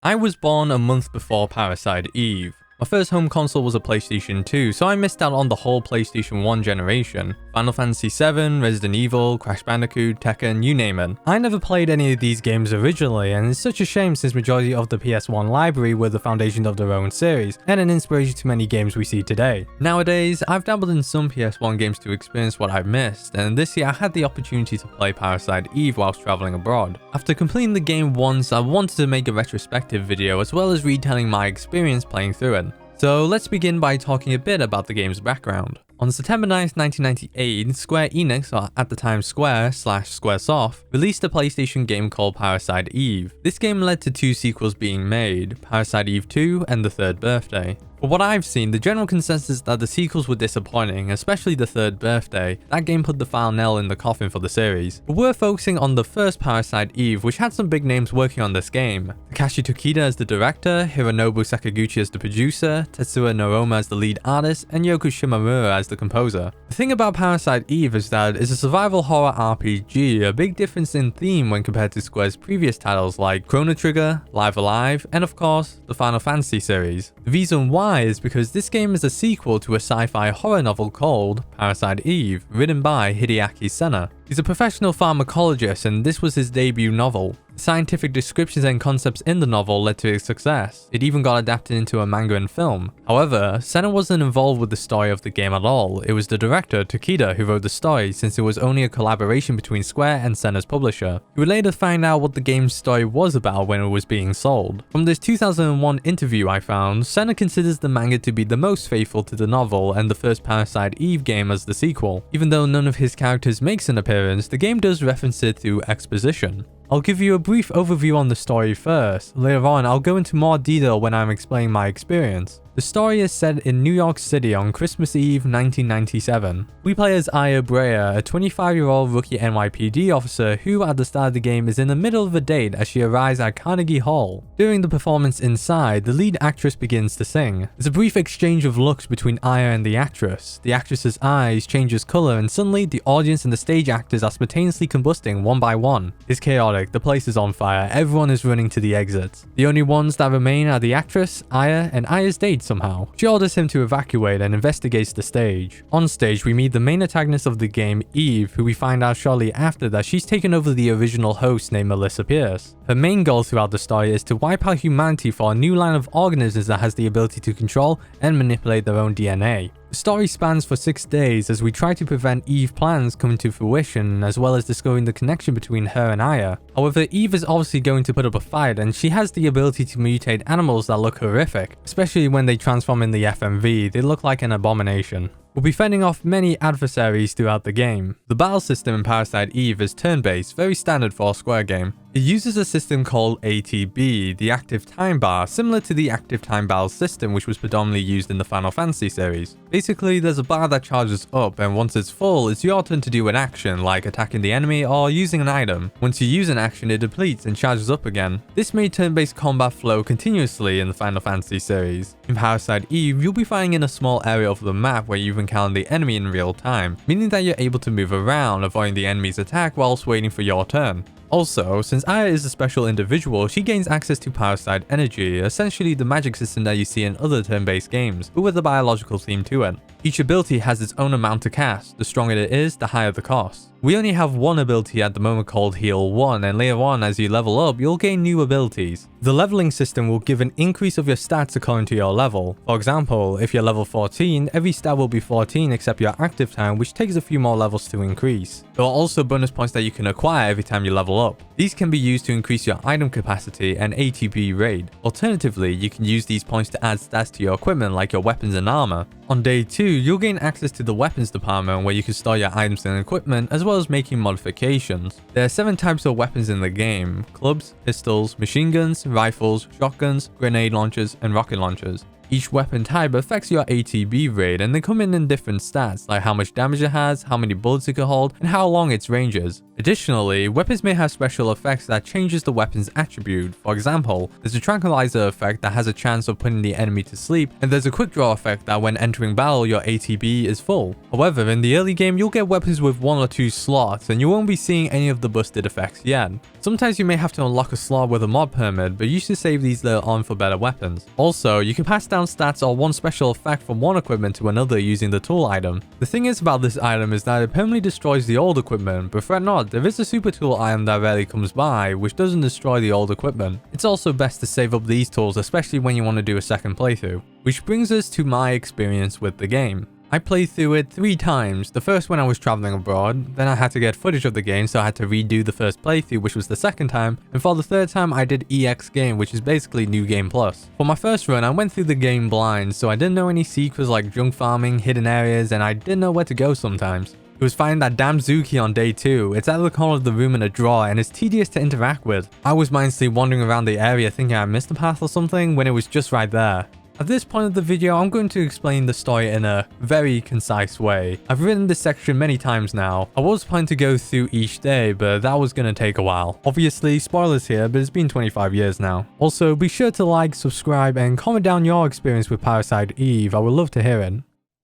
I was born a month before Parasite Eve. My first home console was a PlayStation 2, so I missed out on the whole PlayStation 1 generation. Final Fantasy VII, Resident Evil, Crash Bandicoot, Tekken, you name it. I never played any of these games originally, and it's such a shame since majority of the PS1 library were the foundation of their own series, and an inspiration to many games we see today. Nowadays, I've dabbled in some PS1 games to experience what I've missed, and this year I had the opportunity to play Parasite Eve whilst travelling abroad. After completing the game once, I wanted to make a retrospective video as well as retelling my experience playing through it. So let's begin by talking a bit about the game's background. On September 9th, 1998, Square Enix, or at the time Square/Squaresoft, released a PlayStation game called Parasite Eve. This game led to two sequels being made, Parasite Eve 2 and The Third Birthday. From what I've seen, the general consensus is that the sequels were disappointing, especially The Third Birthday. That game put the final nail in the coffin for the series. But we're focusing on the first Parasite Eve, which had some big names working on this game. Takashi Tokida as the director, Hironobu Sakaguchi as the producer, Tetsuya Noroma as the lead artist, and Yoko Shimomura as the composer. The thing about Parasite Eve is that it's a survival horror RPG, a big difference in theme when compared to Square's previous titles like Chrono Trigger, Live Alive, and of course, the Final Fantasy series. The reason why is because this game is a sequel to a sci-fi horror novel called Parasite Eve, written by Hideaki Senna. He's a professional pharmacologist and this was his debut novel. The scientific descriptions and concepts in the novel led to its success. It even got adapted into a manga and film. However, Senna wasn't involved with the story of the game at all. It was the director, Tokida, who wrote the story since it was only a collaboration between Square and Senna's publisher. He would later find out what the game's story was about when it was being sold. From this 2001 interview I found, Senna considers the manga to be the most faithful to the novel and the first Parasite Eve game as the sequel. Even though none of his characters makes an appearance, the game does reference it through exposition. I'll give you a brief overview on the story first. Later on, I'll go into more detail when I'm explaining my experience. The story is set in New York City on Christmas Eve 1997. We play as Aya Brea, a 25-year-old rookie NYPD officer who at the start of the game is in the middle of a date as she arrives at Carnegie Hall. During the performance inside, the lead actress begins to sing. There's a brief exchange of looks between Aya and the actress. The actress's eyes changes color and suddenly the audience and the stage actors are spontaneously combusting one by one. It's chaotic, the place is on fire, everyone is running to the exits. The only ones that remain are the actress, Aya, and Aya's date somehow. She orders him to evacuate and investigates the stage. On stage, we meet the main antagonist of the game, Eve, who we find out shortly after that she's taken over the original host named Melissa Pierce. Her main goal throughout the story is to wipe out humanity for a new line of organisms that has the ability to control and manipulate their own DNA. The story spans for 6 days as we try to prevent Eve's plans coming to fruition, as well as discovering the connection between her and Aya. However, Eve is obviously going to put up a fight, and she has the ability to mutate animals that look horrific, especially when they transform in the FMV. They look like an abomination. We'll be fending off many adversaries throughout the game. The battle system in Parasite Eve is turn-based, very standard for a Square game. It uses a system called ATB, the Active Time Bar, similar to the Active Time Battle system which was predominantly used in the Final Fantasy series. Basically, there's a bar that charges up, and once it's full, it's your turn to do an action, like attacking the enemy or using an item. Once you use an action, it depletes and charges up again. This made turn-based combat flow continuously in the Final Fantasy series. In Parasite Eve, you'll be fighting in a small area of the map where you encounter the enemy in real time, meaning that you're able to move around, avoiding the enemy's attack whilst waiting for your turn. Also, since Aya is a special individual, she gains access to Parasite Energy, essentially the magic system that you see in other turn-based games, but with a biological theme to it. Each ability has its own amount to cast. The stronger it is, the higher the cost. We only have one ability at the moment called Heal 1, and later on as you level up, you'll gain new abilities. The leveling system will give an increase of your stats according to your level. For example, if you're level 14, every stat will be 14 except your active time, which takes a few more levels to increase. There are also bonus points that you can acquire every time you level up. These can be used to increase your item capacity and ATB rate. Alternatively, you can use these points to add stats to your equipment like your weapons and armor. On day 2, you'll gain access to the weapons department where you can store your items and equipment as well as making modifications. There are 7 types of weapons in the game: clubs, pistols, machine guns, rifles, shotguns, grenade launchers, and rocket launchers. Each weapon type affects your ATB rate, and they come in different stats like how much damage it has, how many bullets it can hold, and how long its range is. Additionally, weapons may have special effects that changes the weapon's attribute. For example, there's a tranquilizer effect that has a chance of putting the enemy to sleep, and there's a quick draw effect that when entering battle your ATB is full. However, in the early game you'll get weapons with 1 or 2 slots, and you won't be seeing any of the busted effects yet. Sometimes you may have to unlock a slot with a mod permit, but you should save these later on for better weapons. Also, you can pass down stats or one special effect from one equipment to another using the tool item. The thing is about this item is that it permanently destroys the old equipment, but fret not, there is a super tool item that rarely comes by, which doesn't destroy the old equipment. It's also best to save up these tools, especially when you want to do a second playthrough. Which brings us to my experience with the game. I played through it 3 times, the first when I was traveling abroad, then I had to get footage of the game so I had to redo the first playthrough, which was the second time, and for the third time I did EX game, which is basically New Game Plus. For my first run I went through the game blind, so I didn't know any secrets like junk farming, hidden areas, and I didn't know where to go sometimes. It was finding that damn Zuki on day 2, it's at the corner of the room in a drawer and it's tedious to interact with. I was mindlessly wandering around the area thinking I missed a path or something when it was just right there. At this point of the video, I'm going to explain the story in a very concise way. I've written this section many times now. I was planning to go through each day, but that was going to take a while. Obviously, spoilers here, but it's been 25 years now. Also, be sure to like, subscribe, and comment down your experience with Parasite Eve. I would love to hear it.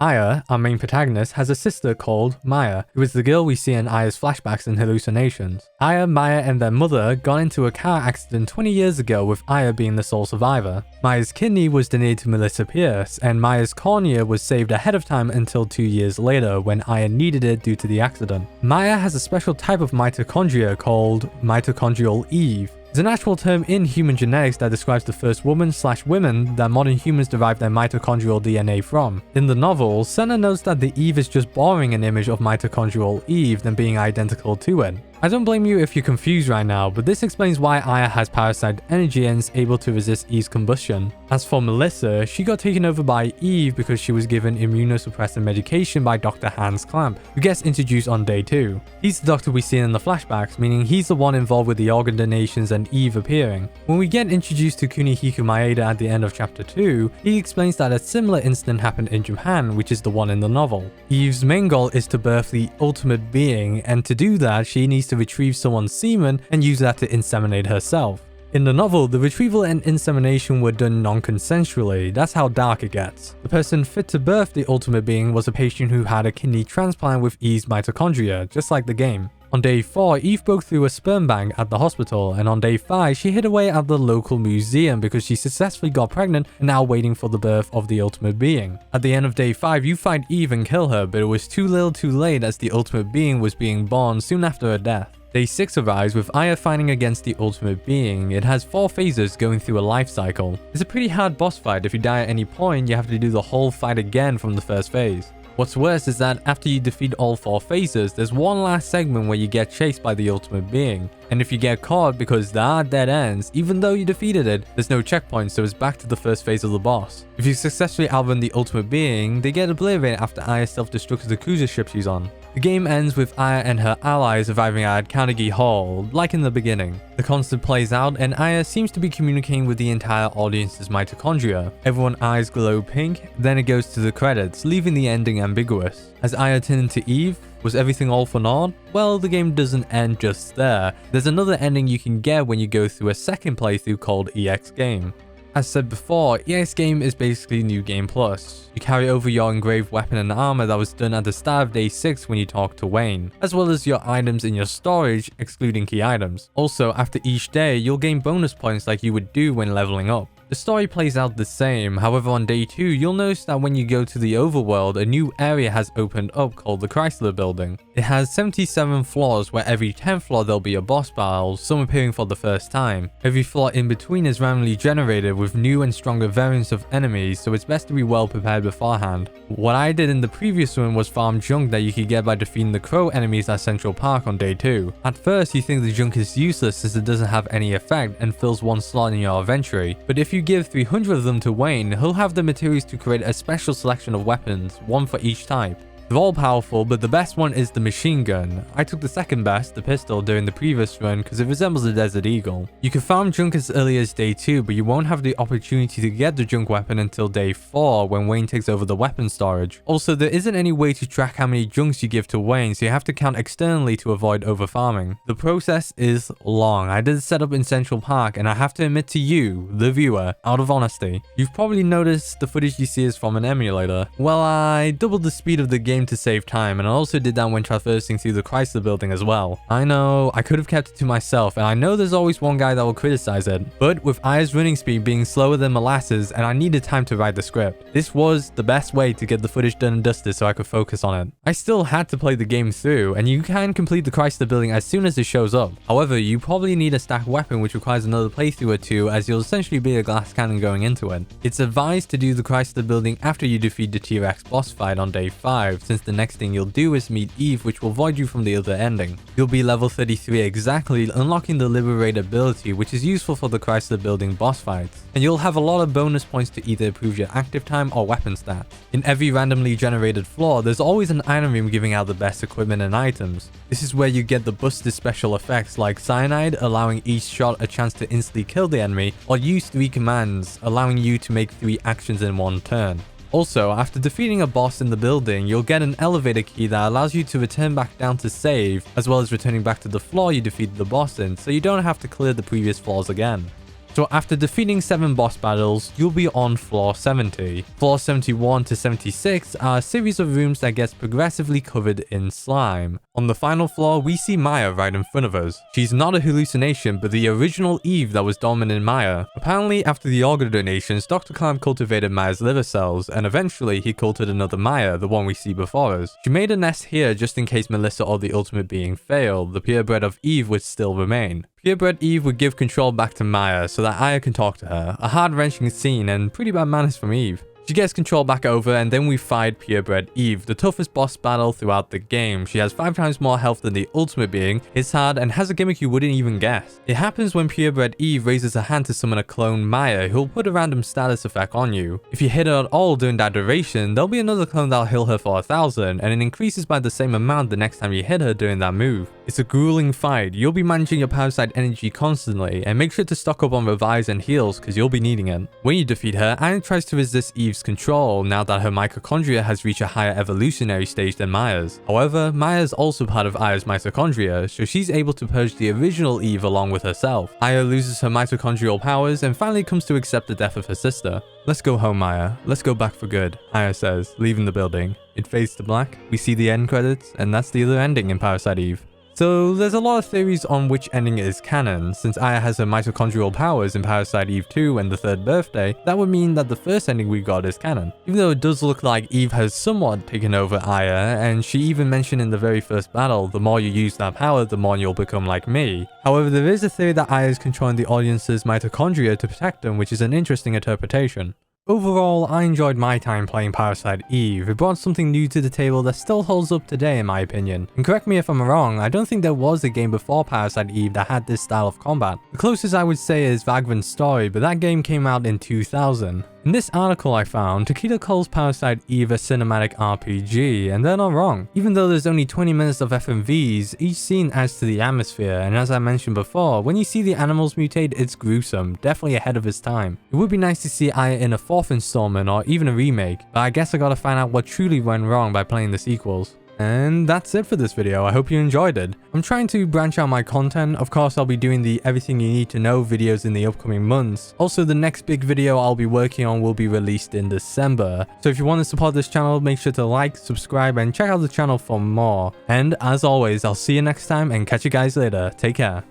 Aya, our main protagonist, has a sister called Maya, who is the girl we see in Aya's flashbacks and hallucinations. Aya, Maya, and their mother got into a car accident 20 years ago, with Aya being the sole survivor. Maya's kidney was donated to Melissa Pierce, and Maya's cornea was saved ahead of time until 2 years later when Aya needed it due to the accident. Maya has a special type of mitochondria called mitochondrial Eve. It's an actual term in human genetics that describes the first woman/women that modern humans derive their mitochondrial DNA from. In the novel, Senna notes that the Eve is just borrowing an image of mitochondrial Eve than being identical to it. I don't blame you if you're confused right now, but this explains why Aya has parasite energy and is able to resist Eve's combustion. As for Melissa, she got taken over by Eve because she was given immunosuppressant medication by Dr. Hans Clamp, who gets introduced on day 2. He's the doctor we see in the flashbacks, meaning he's the one involved with the organ donations and Eve appearing. When we get introduced to Kunihiko Maeda at the end of chapter 2, he explains that a similar incident happened in Japan, which is the one in the novel. Eve's main goal is to birth the ultimate being, and to do that she needs to retrieve someone's semen and use that to inseminate herself. In the novel, the retrieval and insemination were done non-consensually. That's how dark it gets. The person fit to birth the ultimate being was a patient who had a kidney transplant with Eve's mitochondria, just like the game. On day 4, Eve broke through a sperm bank at the hospital, and on day 5, she hid away at the local museum because she successfully got pregnant and now waiting for the birth of the ultimate being. At the end of day 5, you find Eve and kill her, but it was too little too late as the ultimate being was being born soon after her death. Day 6 arrives with Aya fighting against the ultimate being. It has 4 phases going through a life cycle. It's a pretty hard boss fight. If you die at any point, you have to do the whole fight again from the first phase. What's worse is that after you defeat all 4 phases, there's one last segment where you get chased by the ultimate being. And if you get caught because there are dead ends, even though you defeated it, there's no checkpoint, so it's back to the first phase of the boss. If you successfully outrun the ultimate being, they get obliterated after Aya self-destructs the cruiser ship she's on. The game ends with Aya and her allies arriving at Carnegie Hall, like in the beginning. The concert plays out and Aya seems to be communicating with the entire audience's mitochondria. Everyone's eyes glow pink, then it goes to the credits, leaving the ending ambiguous. As Aya turned into Eve, was everything all for naught? Well, the game doesn't end just there. There's another ending you can get when you go through a second playthrough called EX Game. As said before, EX Game is basically New Game Plus. You carry over your engraved weapon and armor that was done at the start of day 6 when you talk to Wayne, as well as your items in your storage, excluding key items. Also, after each day, you'll gain bonus points like you would do when leveling up. The story plays out the same, however on day 2 you'll notice that when you go to the overworld, a new area has opened up called the Chrysler building. It has 77 floors where every 10th floor there'll be a boss battle, some appearing for the first time. Every floor in between is randomly generated with new and stronger variants of enemies, so it's best to be well prepared beforehand. What I did in the previous one was farm junk that you could get by defeating the crow enemies at Central Park on day 2. At first you think the junk is useless since it doesn't have any effect and fills one slot in your inventory, but if you give 300 of them to Wayne, he'll have the materials to create a special selection of weapons, one for each type. They're all powerful, but the best one is the machine gun. I took the second best, the pistol, during the previous run because it resembles a Desert Eagle. You can farm junk as early as day 2, but you won't have the opportunity to get the junk weapon until day 4 when Wayne takes over the weapon storage. Also, there isn't any way to track how many junks you give to Wayne, so you have to count externally to avoid overfarming. The process is long. I did the setup in Central Park, and I have to admit to you, the viewer, out of honesty, you've probably noticed the footage you see is from an emulator. Well, I doubled the speed of the game to save time, and I also did that when traversing through the Chrysler building as well. I know, I could have kept it to myself, and I know there's always one guy that will criticize it, but with Aya's running speed being slower than molasses, and I needed time to write the script, this was the best way to get the footage done and dusted so I could focus on it. I still had to play the game through, and you can complete the Chrysler building as soon as it shows up. However, you probably need a stacked weapon which requires another playthrough or two, as you'll essentially be a glass cannon going into it. It's advised to do the Chrysler building after you defeat the T-Rex boss fight on day 5, since the next thing you'll do is meet Eve, which will void you from the other ending. You'll be level 33 exactly, unlocking the Liberate ability, which is useful for the Chrysler building boss fights. And you'll have a lot of bonus points to either improve your active time or weapon stats. In every randomly generated floor, there's always an item room giving out the best equipment and items. This is where you get the busted special effects like Cyanide, allowing each shot a chance to instantly kill the enemy, or use 3 commands, allowing you to make 3 actions in one turn. Also, after defeating a boss in the building, you'll get an elevator key that allows you to return back down to save, as well as returning back to the floor you defeated the boss in, so you don't have to clear the previous floors again. So after defeating 7 boss battles, you'll be on floor 70. Floor 71 to 76 are a series of rooms that gets progressively covered in slime. On the final floor, we see Maya right in front of us. She's not a hallucination, but the original Eve that was dormant in Maya. Apparently, after the organ donations, Dr. Clam cultivated Maya's liver cells, and eventually he cultured another Maya, the one we see before us. She made a nest here just in case Melissa or the ultimate being failed. The purebred of Eve would still remain. Purebred Eve would give control back to Maya so that Aya can talk to her. A heart-wrenching scene and pretty bad manners from Eve. She gets control back over, and then we fight Purebred Eve, the toughest boss battle throughout the game. She has 5 times more health than the ultimate being, hits hard, and has a gimmick you wouldn't even guess. It happens when Purebred Eve raises a hand to summon a clone Maya, who'll put a random status effect on you. If you hit her at all during that duration, there'll be another clone that'll heal her for 1000, and it increases by the same amount the next time you hit her during that move. It's a grueling fight. You'll be managing your parasite energy constantly, and make sure to stock up on revives and heals because you'll be needing it. When you defeat her, Anne tries to resist Eve's control now that her mitochondria has reached a higher evolutionary stage than Maya's. However, Maya is also part of Aya's mitochondria, so she's able to purge the original Eve along with herself. Aya loses her mitochondrial powers and finally comes to accept the death of her sister. "Let's go home, Maya. Let's go back for good," Aya says, leaving the building. It fades to black, we see the end credits, and that's the other ending in Parasite Eve. So there's a lot of theories on which ending is canon. Since Aya has her mitochondrial powers in Parasite Eve 2 and the third birthday, that would mean that the first ending we got is canon. Even though it does look like Eve has somewhat taken over Aya, and she even mentioned in the very first battle, the more you use that power, the more you'll become like me. However, there is a theory that Aya is controlling the audience's mitochondria to protect them, which is an interesting interpretation. Overall, I enjoyed my time playing Parasite Eve. It brought something new to the table that still holds up today in my opinion. And correct me if I'm wrong, I don't think there was a game before Parasite Eve that had this style of combat. The closest I would say is Vagrant Story, but that game came out in 2000. In this article I found, Takeda calls Parasite Eve a cinematic RPG, and they're not wrong. Even though there's only 20 minutes of FMVs, each scene adds to the atmosphere, and as I mentioned before, when you see the animals mutate, it's gruesome, definitely ahead of its time. It would be nice to see Aya in a 4th installment or even a remake, but I guess I gotta find out what truly went wrong by playing the sequels. And that's it for this video. I hope you enjoyed it. I'm trying to branch out my content. Of course, I'll be doing the everything you need to know videos in the upcoming months. Also, the next big video I'll be working on will be released in December. So if you want to support this channel, make sure to like, subscribe, and check out the channel for more. And as always, I'll see you next time and catch you guys later. Take care.